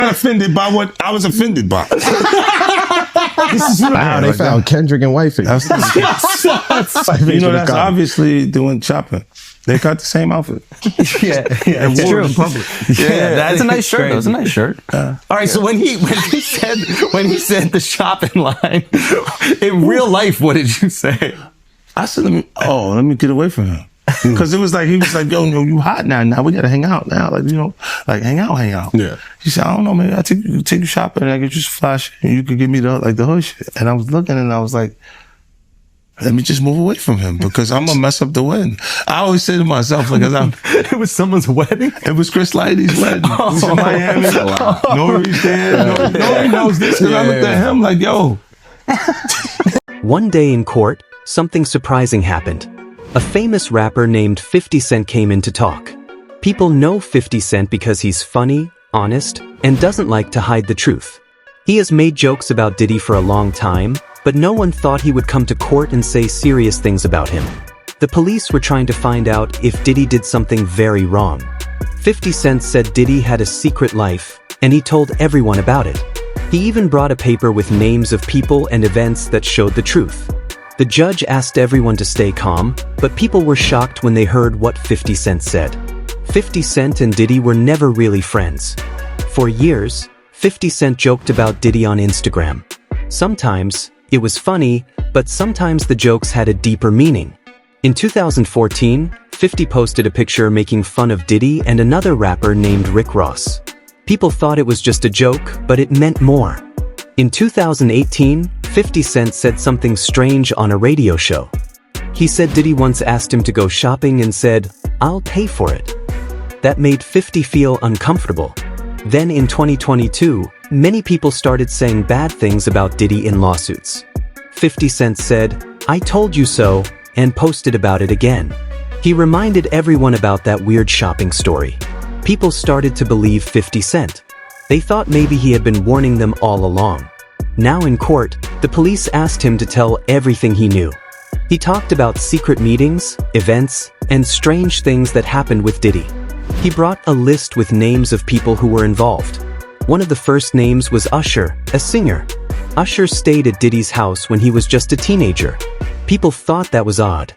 offended by what I was offended by. Wow, they found Kendrick and Wifey. That's obviously doing shopping. They got the same outfit. Yeah, it's true. In public. Yeah, that's a nice shirt. That was a nice shirt. All right, so when he said the shopping line in real life, what did you say? I said, let me get away from him. Because it was like, he was like, yo, you hot now. Now we got to hang out now. Like, like hang out. Yeah. He said, I don't know, maybe I take you shopping and I get you some flash and you could give me the hood shit. And I was looking and I was like, let me just move away from him because I'm going to mess up the wedding. I always say to myself, it was someone's wedding? It was Chris Lighty's wedding. It was in Miami. Nori's there. Nori knows this because I looked at him like, yo. One day in court, something surprising happened. A famous rapper named 50 Cent came in to talk. People know 50 Cent because he's funny, honest, and doesn't like to hide the truth. He has made jokes about Diddy for a long time, but no one thought he would come to court and say serious things about him. The police were trying to find out if Diddy did something very wrong. 50 Cent said Diddy had a secret life, and he told everyone about it. He even brought a paper with names of people and events that showed the truth. The judge asked everyone to stay calm, but people were shocked when they heard what 50 Cent said. 50 Cent and Diddy were never really friends. For years, 50 Cent joked about Diddy on Instagram. Sometimes, it was funny, but sometimes the jokes had a deeper meaning. In 2014, 50 posted a picture making fun of Diddy and another rapper named Rick Ross. People thought it was just a joke, but it meant more. In 2018, 50 Cent said something strange on a radio show. He said Diddy once asked him to go shopping and said, "I'll pay for it." That made 50 feel uncomfortable. Then in 2022, many people started saying bad things about Diddy in lawsuits. 50 Cent said, "I told you so," and posted about it again. He reminded everyone about that weird shopping story. People started to believe 50 Cent. They thought maybe he had been warning them all along. Now in court, the police asked him to tell everything he knew. He talked about secret meetings, events, and strange things that happened with Diddy. He brought a list with names of people who were involved. One of the first names was Usher, a singer. Usher stayed at Diddy's house when he was just a teenager. People thought that was odd.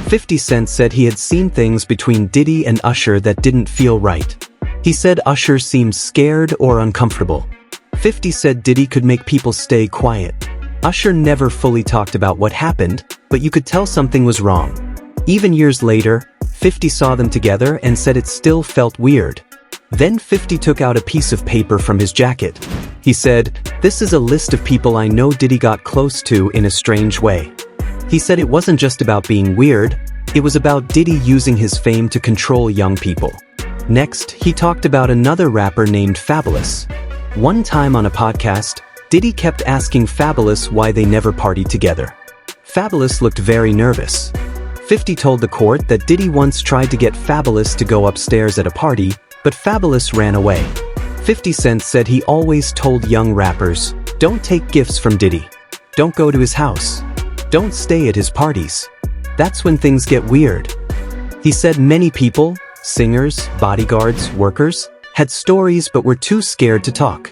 50 Cent said he had seen things between Diddy and Usher that didn't feel right. He said Usher seemed scared or uncomfortable. 50 said Diddy could make people stay quiet. Usher never fully talked about what happened, but you could tell something was wrong. Even years later, 50 saw them together and said it still felt weird. Then 50 took out a piece of paper from his jacket. He said, "This is a list of people I know Diddy got close to in a strange way." He said it wasn't just about being weird, it was about Diddy using his fame to control young people. Next, he talked about another rapper named Fabulous. One time on a podcast, Diddy kept asking Fabulous why they never partied together. Fabulous looked very nervous. 50 told the court that Diddy once tried to get Fabulous to go upstairs at a party, but Fabulous ran away. 50 Cent said he always told young rappers, "Don't take gifts from Diddy. Don't go to his house. Don't stay at his parties. That's when things get weird." He said many people, singers, bodyguards, workers, had stories but were too scared to talk.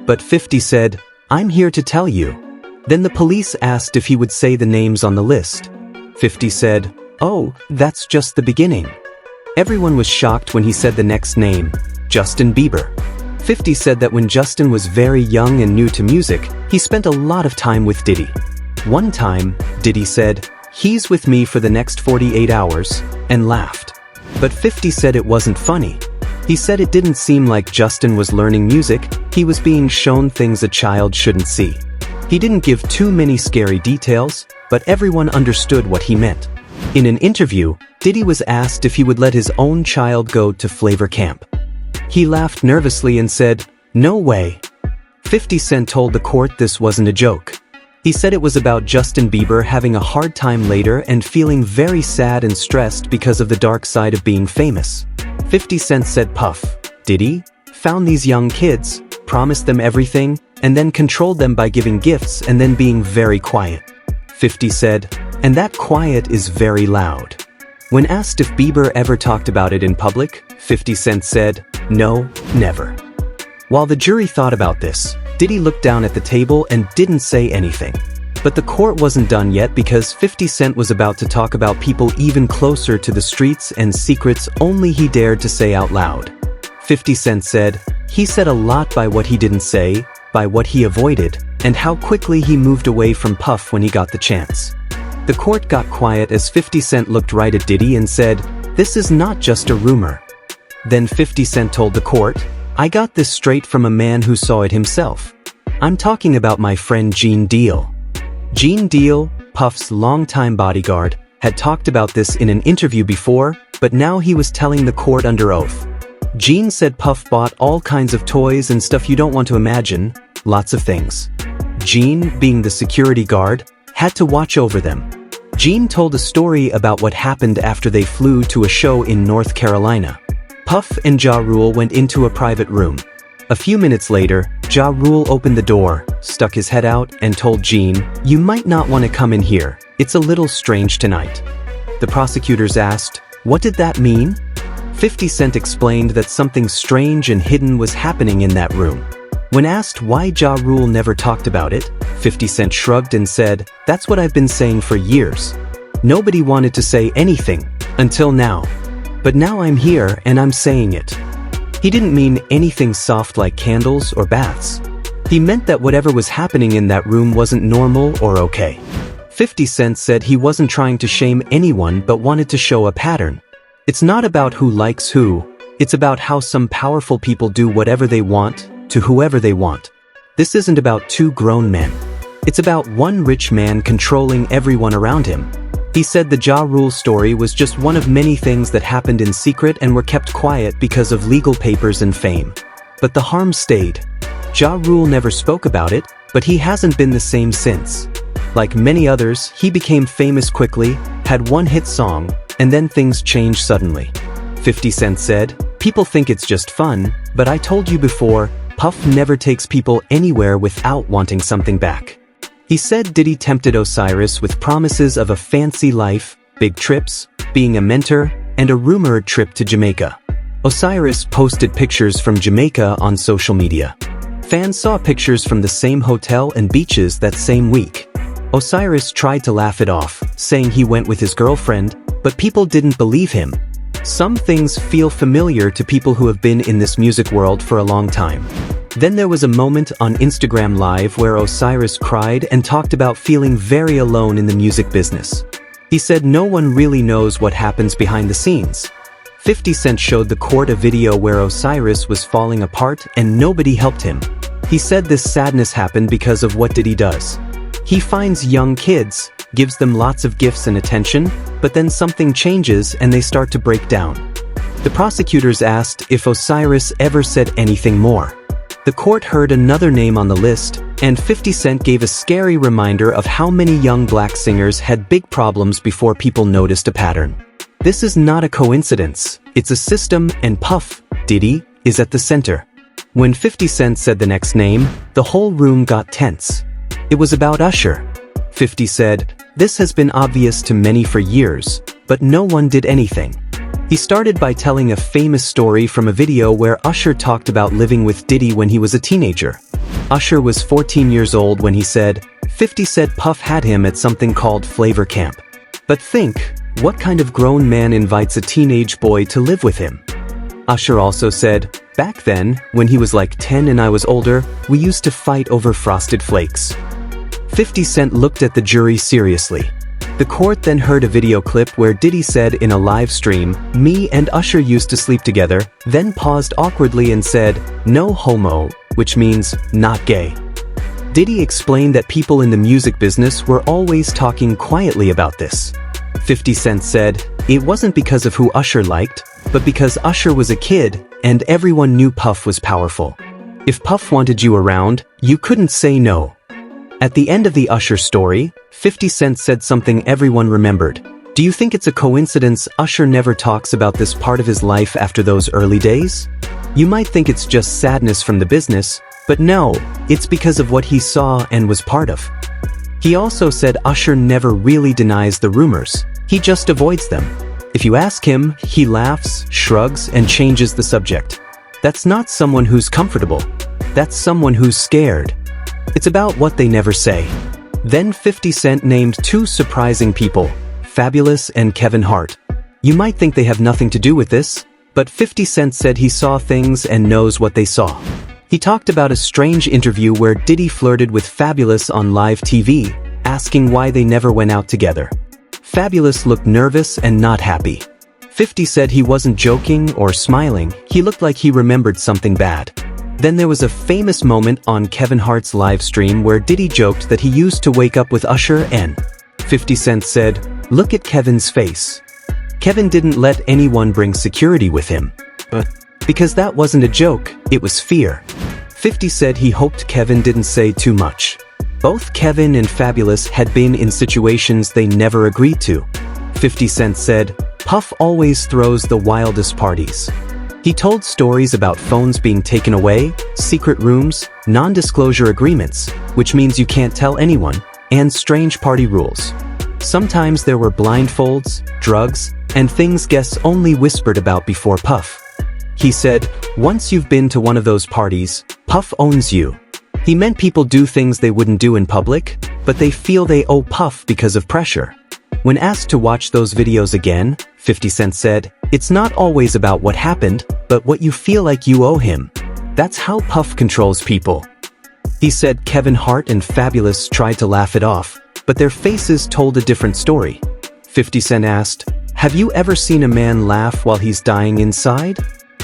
But 50 said, "I'm here to tell you." Then the police asked if he would say the names on the list. 50 said, "Oh, that's just the beginning." Everyone was shocked when he said the next name, Justin Bieber. 50 said that when Justin was very young and new to music, he spent a lot of time with Diddy. One time, Diddy said, "He's with me for the next 48 hours, and laughed. But 50 said it wasn't funny. He said it didn't seem like Justin was learning music, he was being shown things a child shouldn't see. He didn't give too many scary details, but everyone understood what he meant. In an interview, Diddy was asked if he would let his own child go to Flavor Camp. He laughed nervously and said, "No way." 50 Cent told the court this wasn't a joke. He said it was about Justin Bieber having a hard time later and feeling very sad and stressed because of the dark side of being famous. 50 Cent said Puff, Diddy, found these young kids, promised them everything, and then controlled them by giving gifts and then being very quiet. 50 said, "And that quiet is very loud." When asked if Bieber ever talked about it in public, 50 Cent said, "No, never." While the jury thought about this, Diddy looked down at the table and didn't say anything. But the court wasn't done yet because 50 Cent was about to talk about people even closer to the streets and secrets only he dared to say out loud. 50 Cent said, he said a lot by what he didn't say, by what he avoided, and how quickly he moved away from Puff when he got the chance. The court got quiet as 50 Cent looked right at Diddy and said, this is not just a rumor. Then 50 Cent told the court, I got this straight from a man who saw it himself. I'm talking about my friend Gene Deal. Gene Deal, Puff's longtime bodyguard, had talked about this in an interview before, but now he was telling the court under oath. Gene said Puff bought all kinds of toys and stuff you don't want to imagine, lots of things. Gene, being the security guard, had to watch over them. Gene told a story about what happened after they flew to a show in North Carolina. Puff and Ja Rule went into a private room. A few minutes later, Ja Rule opened the door, stuck his head out, and told Gene, you might not want to come in here, it's a little strange tonight. The prosecutors asked, what did that mean? 50 Cent explained that something strange and hidden was happening in that room. When asked why Ja Rule never talked about it, 50 Cent shrugged and said, that's what I've been saying for years. Nobody wanted to say anything, until now. But now I'm here and I'm saying it. He didn't mean anything soft like candles or baths. He meant that whatever was happening in that room wasn't normal or okay. 50 Cent said he wasn't trying to shame anyone but wanted to show a pattern. It's not about who likes who, it's about how some powerful people do whatever they want, to whoever they want. This isn't about two grown men. It's about one rich man controlling everyone around him. He said the Ja Rule story was just one of many things that happened in secret and were kept quiet because of legal papers and fame. But the harm stayed. Ja Rule never spoke about it, but he hasn't been the same since. Like many others, he became famous quickly, had one hit song, and then things changed suddenly. 50 Cent said, people think it's just fun, but I told you before, Puff never takes people anywhere without wanting something back. He said Diddy tempted Osiris with promises of a fancy life, big trips, being a mentor, and a rumored trip to Jamaica. Osiris posted pictures from Jamaica on social media. Fans saw pictures from the same hotel and beaches that same week. Osiris tried to laugh it off, saying he went with his girlfriend, but people didn't believe him. Some things feel familiar to people who have been in this music world for a long time. Then there was a moment on Instagram Live where Osiris cried and talked about feeling very alone in the music business. He said no one really knows what happens behind the scenes. 50 Cent showed the court a video where Osiris was falling apart and nobody helped him. He said this sadness happened because of what Diddy does. He finds young kids, gives them lots of gifts and attention, but then something changes and they start to break down. The prosecutors asked if Osiris ever said anything more. The court heard another name on the list, and 50 Cent gave a scary reminder of how many young black singers had big problems before people noticed a pattern. This is not a coincidence, it's a system, and Puff, Diddy, is at the center. When 50 Cent said the next name, the whole room got tense. It was about Usher. 50 said, this has been obvious to many for years, but no one did anything. He started by telling a famous story from a video where Usher talked about living with Diddy when he was a teenager. Usher was 14 years old when he said, 50 said Puff had him at something called Flavor Camp. But think, what kind of grown man invites a teenage boy to live with him? Usher also said, back then, when he was like 10 and I was older, we used to fight over Frosted Flakes. 50 Cent looked at the jury seriously. The court then heard a video clip where Diddy said in a live stream, me and Usher used to sleep together, then paused awkwardly and said, no homo, which means not gay. Diddy explained that people in the music business were always talking quietly about this. 50 Cent said, it wasn't because of who Usher liked, but because Usher was a kid and everyone knew Puff was powerful. If Puff wanted you around, you couldn't say no. At the end of the Usher story, 50 Cent said something everyone remembered. Do you think it's a coincidence Usher never talks about this part of his life after those early days? You might think it's just sadness from the business, but no, it's because of what he saw and was part of. He also said Usher never really denies the rumors, he just avoids them. If you ask him, he laughs, shrugs, and changes the subject. That's not someone who's comfortable. That's someone who's scared. It's about what they never say. Then 50 Cent named two surprising people, Fabulous and Kevin Hart. You might think they have nothing to do with this, but 50 Cent said he saw things and knows what they saw. He talked about a strange interview where Diddy flirted with Fabulous on live TV, asking why they never went out together. Fabulous looked nervous and not happy. 50 said he wasn't joking or smiling, he looked like he remembered something bad. Then there was a famous moment on Kevin Hart's live stream where Diddy joked that he used to wake up with Usher and 50 Cent said, "Look at Kevin's face." Kevin didn't let anyone bring security with him. But because that wasn't a joke, it was fear. 50 said he hoped Kevin didn't say too much. Both Kevin and Fabulous had been in situations they never agreed to. 50 Cent said, "Puff always throws the wildest parties." He told stories about phones being taken away, secret rooms, non-disclosure agreements, which means you can't tell anyone, and strange party rules. Sometimes there were blindfolds, drugs, and things guests only whispered about before Puff. He said, "Once you've been to one of those parties, Puff owns you." He meant people do things they wouldn't do in public, but they feel they owe Puff because of pressure. When asked to watch those videos again, 50 Cent said, "It's not always about what happened, but what you feel like you owe him. That's how Puff controls people." He said Kevin Hart and Fabulous tried to laugh it off, but their faces told a different story. 50 Cent asked, "Have you ever seen a man laugh while he's dying inside?"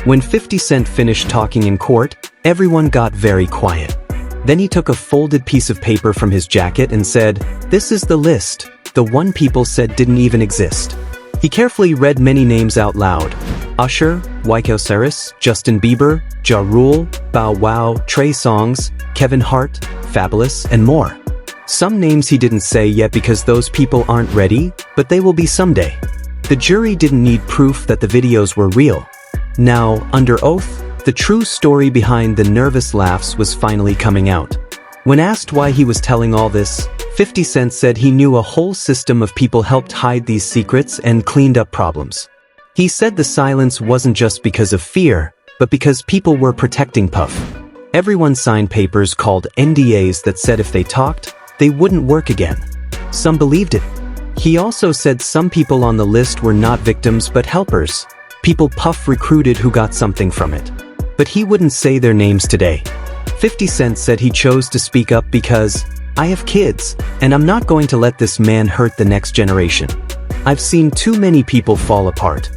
When 50 Cent finished talking in court, everyone got very quiet. Then he took a folded piece of paper from his jacket and said, "This is the list, the one people said didn't even exist." He carefully read many names out loud. Usher, Wyckoff Cyrus, Justin Bieber, Ja Rule, Bow Wow, Trey Songz, Kevin Hart, Fabulous, and more. Some names he didn't say yet because those people aren't ready, but they will be someday. The jury didn't need proof that the videos were real. Now, under oath, the true story behind the nervous laughs was finally coming out. When asked why he was telling all this, 50 Cent said he knew a whole system of people helped hide these secrets and cleaned up problems. He said the silence wasn't just because of fear, but because people were protecting Puff. Everyone signed papers called NDAs that said if they talked, they wouldn't work again. Some believed it. He also said some people on the list were not victims but helpers, people Puff recruited who got something from it. But he wouldn't say their names today. 50 Cent said he chose to speak up because, "I have kids, and I'm not going to let this man hurt the next generation. I've seen too many people fall apart."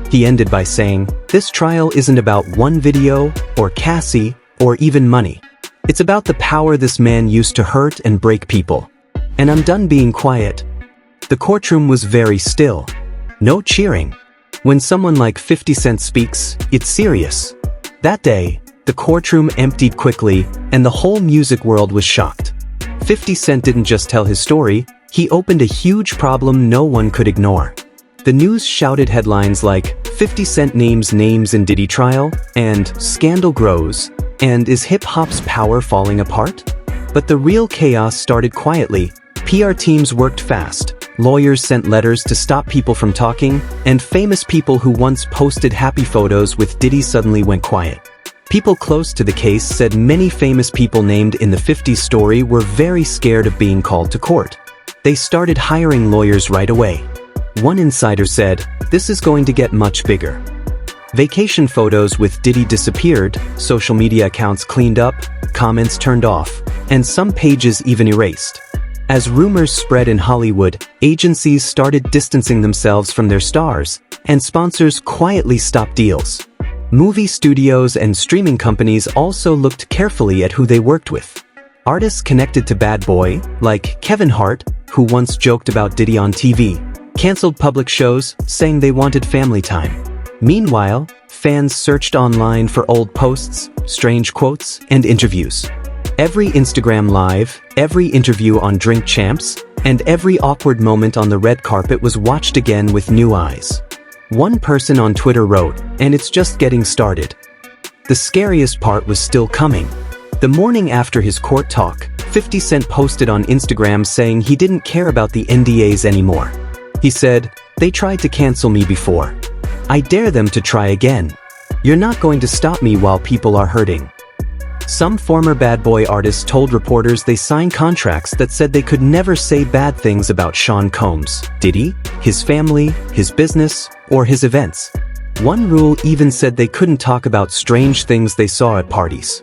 He ended by saying, "This trial isn't about one video, or Cassie, or even money. It's about the power this man used to hurt and break people. And I'm done being quiet." The courtroom was very still. No cheering. When someone like 50 Cent speaks, it's serious. That day, the courtroom emptied quickly, and the whole music world was shocked. 50 Cent didn't just tell his story, he opened a huge problem no one could ignore. The news shouted headlines like, "50 Cent names names in Diddy trial," and "Scandal grows," and "Is hip-hop's power falling apart?" But the real chaos started quietly. PR teams worked fast. Lawyers sent letters to stop people from talking, and famous people who once posted happy photos with Diddy suddenly went quiet. People close to the case said many famous people named in the 50 story were very scared of being called to court. They started hiring lawyers right away. One insider said, "This is going to get much bigger." Vacation photos with Diddy disappeared, social media accounts cleaned up, comments turned off, and some pages even erased. As rumors spread in Hollywood, agencies started distancing themselves from their stars, and sponsors quietly stopped deals. Movie studios and streaming companies also looked carefully at who they worked with. Artists connected to Bad Boy, like Kevin Hart, who once joked about Diddy on TV, canceled public shows, saying they wanted family time. Meanwhile, fans searched online for old posts, strange quotes, and interviews. Every Instagram live, every interview on Drink Champs, and every awkward moment on the red carpet was watched again with new eyes. One person on Twitter wrote, "And it's just getting started." The scariest part was still coming. The morning after his court talk, 50 Cent posted on Instagram saying he didn't care about the NDAs anymore. He said, "They tried to cancel me before. I dare them to try again. You're not going to stop me while people are hurting." Some former bad boy artists told reporters they signed contracts that said they could never say bad things about Sean Combs, Diddy, his family, his business, or his events. One rule even said they couldn't talk about strange things they saw at parties.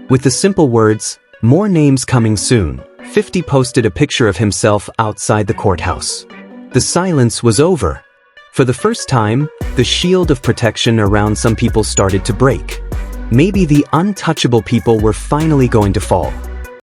With the simple words, "More names coming soon," 50 posted a picture of himself outside the courthouse. The silence was over. For the first time, the shield of protection around some people started to break. Maybe the untouchable people were finally going to fall.